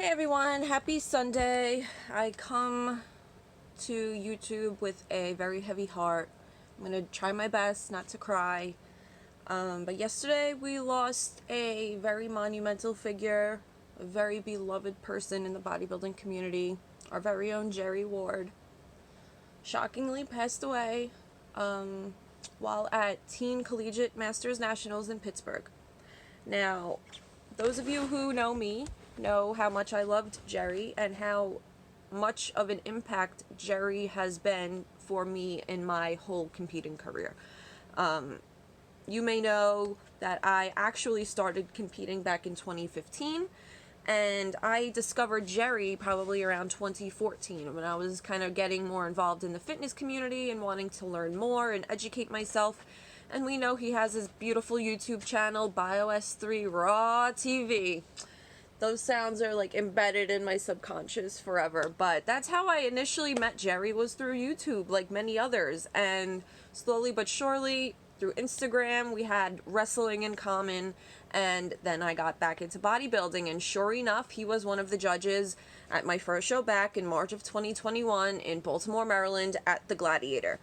Hey everyone, happy Sunday. I come to YouTube with a very heavy heart. I'm going to try my best not to cry. But yesterday we lost a very monumental figure, a very beloved person in the bodybuilding community. Our very own Jerry Ward shockingly passed away while at Teen Collegiate Masters Nationals in Pittsburgh. Now, those of you who know me know how much I loved Jerry and how much of an impact Jerry has been for me in my whole competing career. You may know that I actually started competing back in 2015, and I discovered Jerry probably around 2014 when I was kind of getting more involved in the fitness community and wanting to learn more and educate myself. And we know he has his beautiful YouTube channel, BioS3 Raw TV. Those sounds are like embedded in my subconscious forever. But that's how I initially met Jerry, was through YouTube, like many others. And slowly but surely, through Instagram, we had wrestling in common. And then I got back into bodybuilding. And sure enough, he was one of the judges at my first show back in March of 2021 in Baltimore, Maryland at the Gladiator,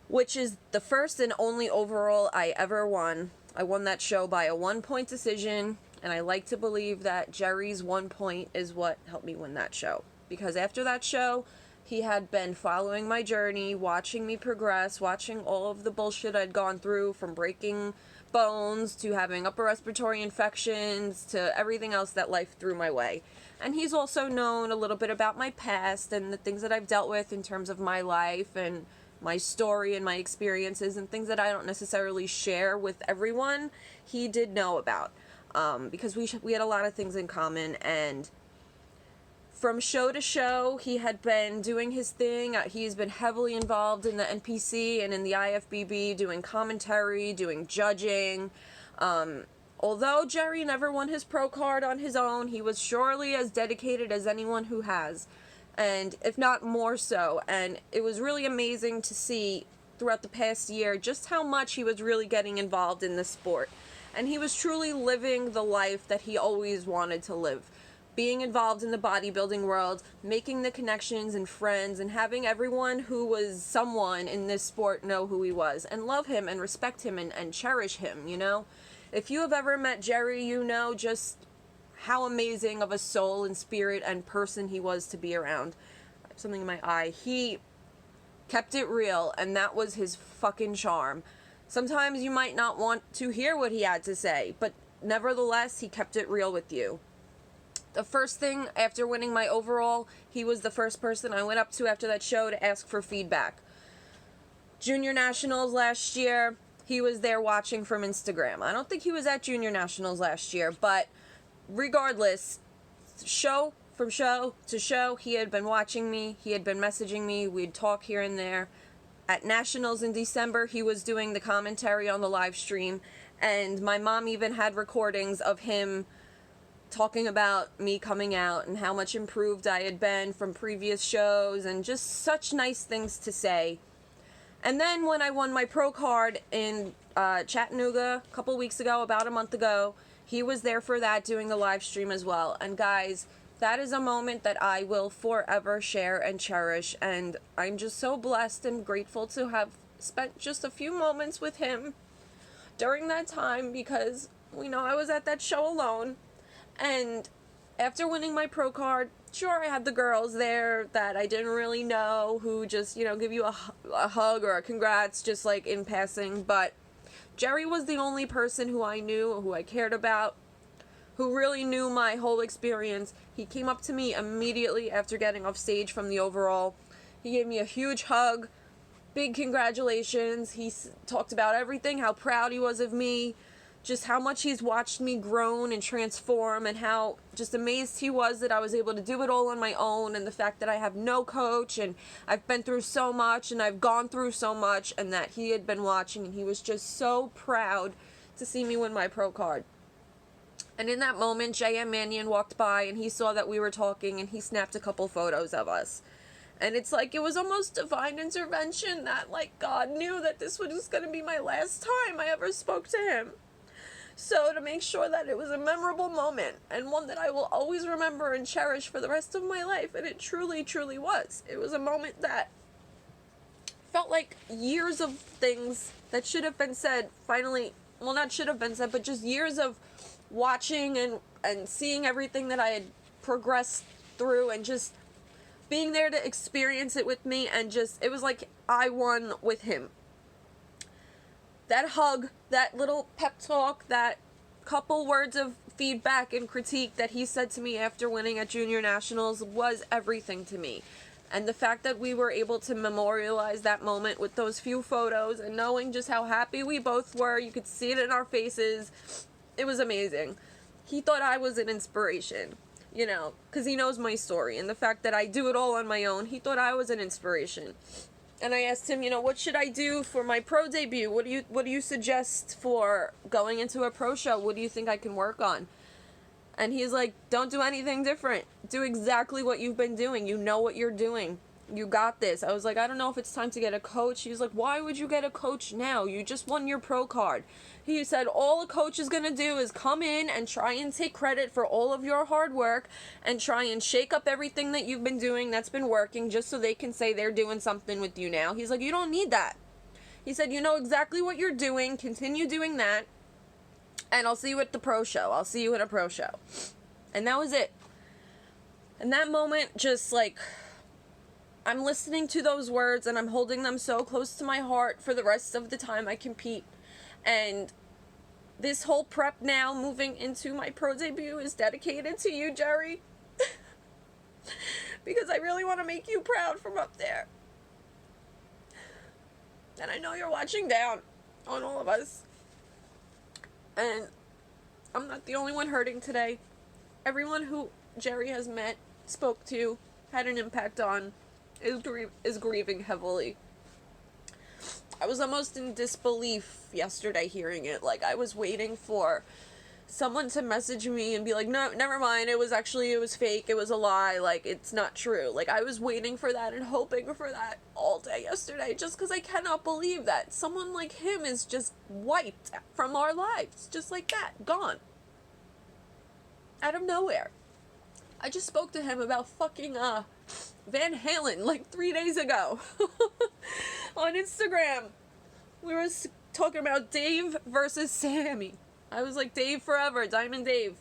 which is the first and only overall I ever won. I won that show by a 1-point decision, and I like to believe that Jerry's 1 point is what helped me win that show. Because after that show, he had been following my journey, watching me progress, watching all of the bullshit I'd gone through, from breaking bones to having upper respiratory infections to everything else that life threw my way. And he's also known a little bit about my past and the things that I've dealt with in terms of my life and my story and my experiences and things that I don't necessarily share with everyone. He did know about, because we had a lot of things in common. And from show to show, he had been doing his thing. He's been heavily involved in the NPC and in the IFBB, doing commentary, doing judging. Although Jerry never won his pro card on his own, he was surely as dedicated as anyone who has, and if not more so. And it was really amazing to see throughout the past year just how much he was really getting involved in the sport. And he was truly living the life that he always wanted to live. Being involved in the bodybuilding world, making the connections and friends, and having everyone who was someone in this sport know who he was, and love him, and respect him, and cherish him, you know? If you have ever met Jerry, you know just how amazing of a soul and spirit and person he was to be around. I have something in my eye. He kept it real, and that was his fucking charm. Sometimes you might not want to hear what he had to say, but nevertheless, he kept it real with you. The first thing after winning my overall, he was the first person I went up to after that show to ask for feedback. Junior Nationals last year, he was there watching from Instagram. I don't think he was at Junior Nationals last year, but regardless, show from show to show, he had been watching me, he had been messaging me, we'd talk here and there. At Nationals in December, he was doing the commentary on the live stream, and my mom even had recordings of him talking about me coming out and how much improved I had been from previous shows, and just such nice things to say. And then when I won my pro card in Chattanooga a couple weeks ago, about a month ago, he was there for that, doing the live stream as well. And guys, that is a moment that I will forever share and cherish. And I'm just so blessed and grateful to have spent just a few moments with him during that time, because, you know, I was at that show alone. And after winning my pro card, sure, I had the girls there that I didn't really know who just, you know, give you a hug or a congrats just like in passing. But Jerry was the only person who I knew, who I cared about, who really knew my whole experience. He came up to me immediately after getting off stage from the overall. He gave me a huge hug, big congratulations. He talked about everything, how proud he was of me, just how much he's watched me grown and transform, and how just amazed he was that I was able to do it all on my own, and the fact that I have no coach, and I've been through so much, and I've gone through so much, and that he had been watching, and he was just so proud to see me win my pro card. And in that moment, J.M. Mannion walked by, and he saw that we were talking, and he snapped a couple photos of us. And it's like it was almost divine intervention, that like God knew that this was going to be my last time I ever spoke to him. So to make sure that it was a memorable moment and one that I will always remember and cherish for the rest of my life, and it truly, truly was. It was a moment that felt like years of things that should have been said finally, well, not should have been said, but just years of watching and seeing everything that I had progressed through and just being there to experience it with me, and just, it was like I won with him. That hug, that little pep talk, that couple words of feedback and critique that he said to me after winning at Junior Nationals was everything to me. And the fact that we were able to memorialize that moment with those few photos and knowing just how happy we both were, you could see it in our faces, it was amazing. He thought I was an inspiration, you know, because he knows my story, and the fact that I do it all on my own, he thought I was an inspiration. And I asked him, you know, what should I do for my pro debut? What do you suggest for going into a pro show? What do you think I can work on? And he's like, don't do anything different. Do exactly what you've been doing. You know what you're doing. You got this. I was like, I don't know if it's time to get a coach. He's like, why would you get a coach now? You just won your pro card. He said, all a coach is going to do is come in and try and take credit for all of your hard work and try and shake up everything that you've been doing that's been working just so they can say they're doing something with you now. He's like, you don't need that. He said, you know exactly what you're doing. Continue doing that. And I'll see you at the pro show. I'll see you at a pro show. And that was it. And that moment, just like, I'm listening to those words and I'm holding them so close to my heart for the rest of the time I compete. And this whole prep now, moving into my pro debut, is dedicated to you, Jerry. Because I really want to make you proud from up there. And I know you're watching down on all of us. And I'm not the only one hurting today. Everyone who Jerry has met, spoke to, had an impact on, is grieving heavily. I was almost in disbelief yesterday hearing it. Like, I was waiting for someone to message me and be like, no, never mind, it was fake, it was a lie, like, it's not true. Like, I was waiting for that and hoping for that all day yesterday, just because I cannot believe that someone like him is just wiped from our lives, just like that, gone. Out of nowhere. I just spoke to him about fucking, Van Halen, like, 3 days ago, on Instagram. We were talking about Dave versus Sammy. I was like, Dave forever, Diamond Dave.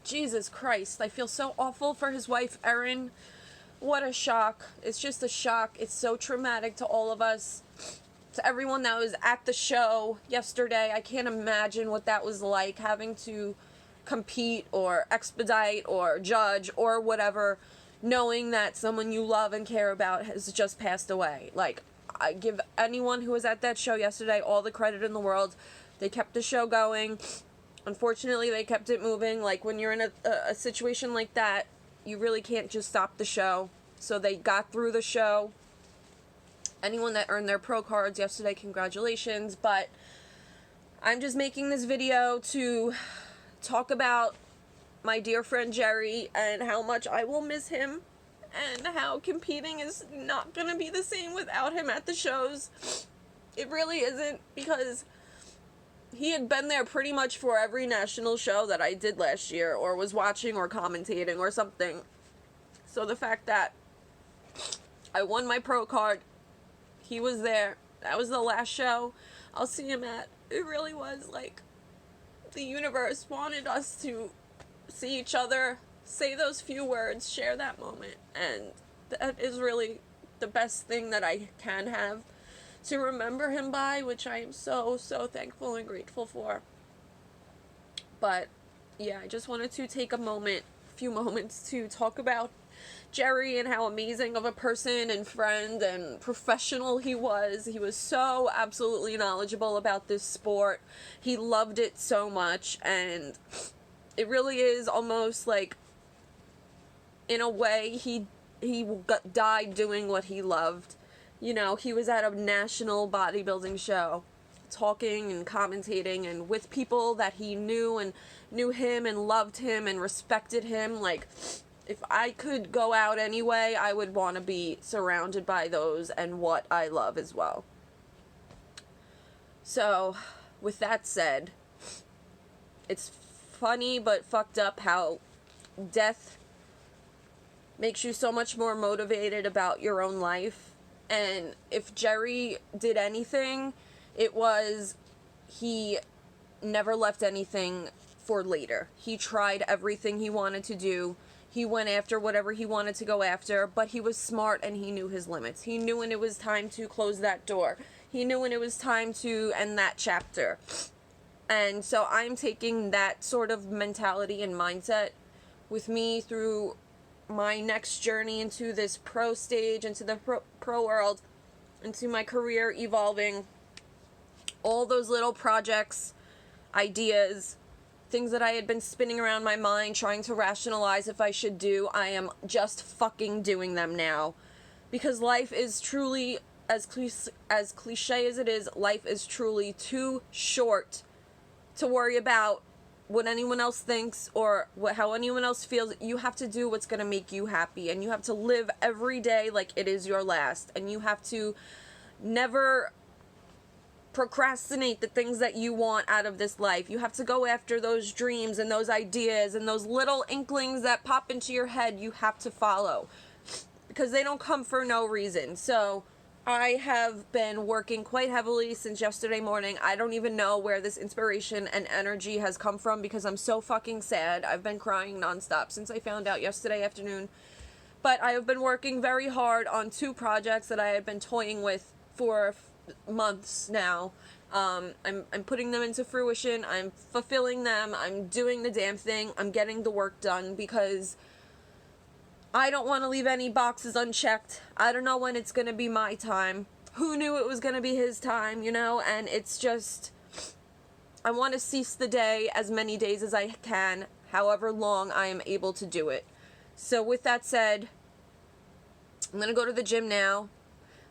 Jesus Christ, I feel so awful for his wife, Erin. What a shock. It's just a shock. It's so traumatic to all of us. To everyone that was at the show yesterday, I can't imagine what that was like, having to compete or expedite or judge or whatever, knowing that someone you love and care about has just passed away. Like, I give anyone who was at that show yesterday all the credit in the world. They kept the show going. Unfortunately, they kept it moving. Like, when you're in a situation like that, you really can't just stop the show. So they got through the show. Anyone that earned their pro cards yesterday, congratulations. But I'm just making this video to talk about my dear friend Jerry and how much I will miss him and how competing is not going to be the same without him at the shows. It really isn't, because he had been there pretty much for every national show that I did last year, or was watching or commentating or something. So the fact that I won my pro card, he was there, that was the last show I'll see him at. It really was like the universe wanted us to see each other, say those few words, share that moment, and that is really the best thing that I can have to remember him by, which I am so, so thankful and grateful for. But yeah, I just wanted to take a few moments to talk about Jerry and how amazing of a person and friend and professional he was. He was so absolutely knowledgeable about this sport. He loved it so much, and it really is almost like, in a way, he died doing what he loved. You know, he was at a national bodybuilding show, talking and commentating and with people that he knew and knew him and loved him and respected him. Like, if I could go out anyway, I would want to be surrounded by those and what I love as well. So, with that said, it's funny but fucked up how death makes you so much more motivated about your own life. And if Jerry did anything, it was he never left anything for later. He tried everything he wanted to do. He went after whatever he wanted to go after, but he was smart and he knew his limits. He knew when it was time to close that door. He knew when it was time to end that chapter. And so I'm taking that sort of mentality and mindset with me through my next journey into this pro stage, into the pro world, into my career evolving. All those little projects, ideas, things that I had been spinning around my mind trying to rationalize if I should do, I am just fucking doing them now. Because life is truly, as cliche as it is, life is truly too short to worry about what anyone else thinks or how anyone else feels. You have to do what's going to make you happy, and you have to live every day like it is your last, and you have to never procrastinate the things that you want out of this life. You have to go after those dreams and those ideas and those little inklings that pop into your head. You have to follow, because they don't come for no reason. So I have been working quite heavily since yesterday morning. I don't even know where this inspiration and energy has come from, because I'm so fucking sad. I've been crying nonstop since I found out yesterday afternoon. But I have been working very hard on 2 projects that I had been toying with for months now. I'm putting them into fruition. I'm fulfilling them. I'm doing the damn thing. I'm getting the work done, because I don't want to leave any boxes unchecked. I don't know when it's going to be my time. Who knew it was going to be his time, you know? And it's just, I want to seize the day as many days as I can, however long I am able to do it. So with that said, I'm going to go to the gym now.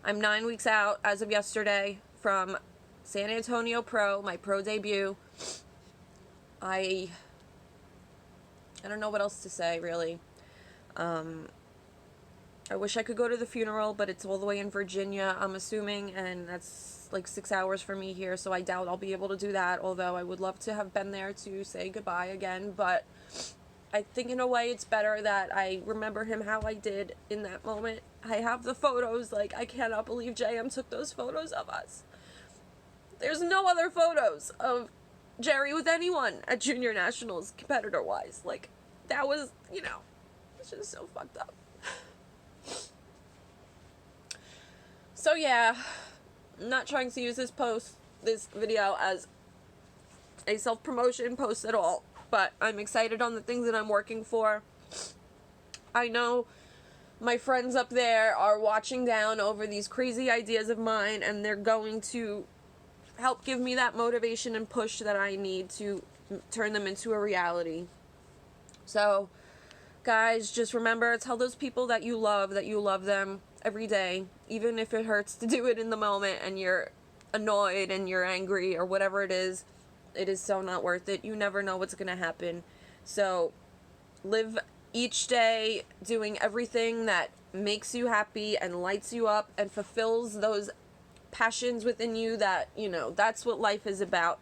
I'm 9 weeks out as of yesterday from San Antonio Pro, my pro debut. I don't know what else to say, really. I wish I could go to the funeral, but it's all the way in Virginia, I'm assuming, and that's like 6 hours for me here, so I doubt I'll be able to do that, although I would love to have been there to say goodbye again. But I think in a way it's better that I remember him how I did in that moment. I have the photos. Like, I cannot believe JM took those photos of us. There's no other photos of Jerry with anyone at Junior Nationals competitor-wise. Like, that was, you know, it's just so fucked up. So yeah, I'm not trying to use this video as a self-promotion post at all, but I'm excited on the things that I'm working for. I know my friends up there are watching down over these crazy ideas of mine, and they're going to help give me that motivation and push that I need to turn them into a reality. So, guys, just remember, tell those people that you love them every day, even if it hurts to do it in the moment and you're annoyed and you're angry or whatever it is so not worth it. You never know what's going to happen. So, live each day doing everything that makes you happy and lights you up and fulfills those passions within you that, you know, that's what life is about.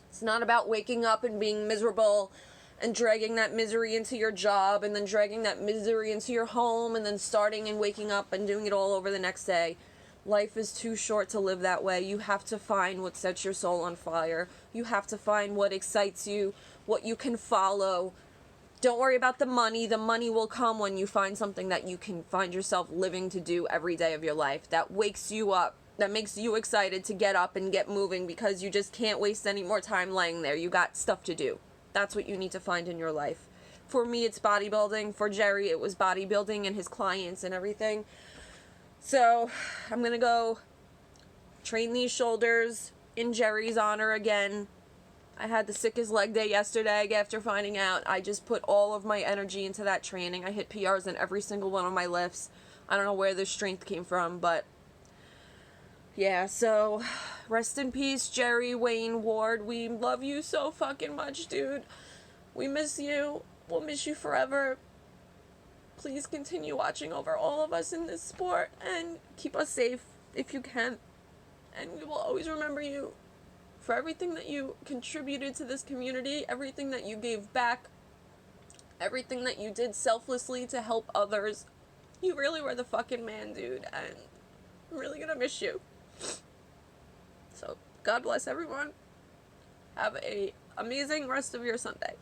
It's not about waking up and being miserable and dragging that misery into your job and then dragging that misery into your home and then starting and waking up and doing it all over the next day. Life is too short to live that way. You have to find what sets your soul on fire. You have to find what excites you, what you can follow. Don't worry about the money. The money will come when you find something that you can find yourself living to do every day of your life, that wakes you up, that makes you excited to get up and get moving, because you just can't waste any more time laying there. You got stuff to do. That's what you need to find in your life. For me, it's bodybuilding. For Jerry, it was bodybuilding and his clients and everything. So, I'm going to go train these shoulders in Jerry's honor again. I had the sickest leg day yesterday after finding out. I just put all of my energy into that training. I hit PRs in every single one of my lifts. I don't know where the strength came from, but yeah, so rest in peace, Jerry Wayne Ward. We love you so fucking much, dude. We miss you. We'll miss you forever. Please continue watching over all of us in this sport and keep us safe if you can. And we will always remember you for everything that you contributed to this community, everything that you gave back, everything that you did selflessly to help others. You really were the fucking man, dude, and I'm really gonna miss you. So, God bless everyone. Have a amazing rest of your Sunday.